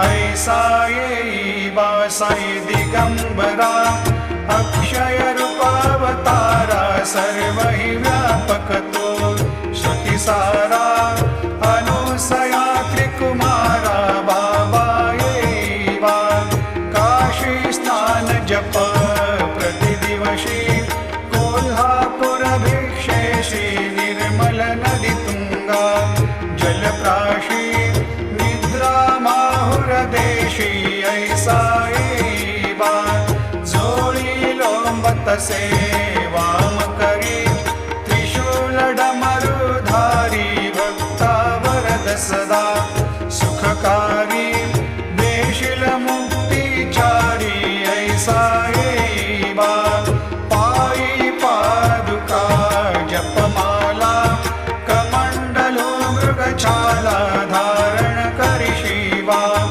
ऐसा येई साई दिगंबरा अक्षय रूपावतारा सर्व हि व्यापक तो श्रुतिसारा अनुसया त्रिकुमारा बाबा येवा काशी स्नान जप प्रतिदिवशी कोल्हापुर भिक्षेशी निर्मल नदी तुंगा जलप्राशी निद्रा माहुर देशी ऐसा येवा जोडी लोंबतसे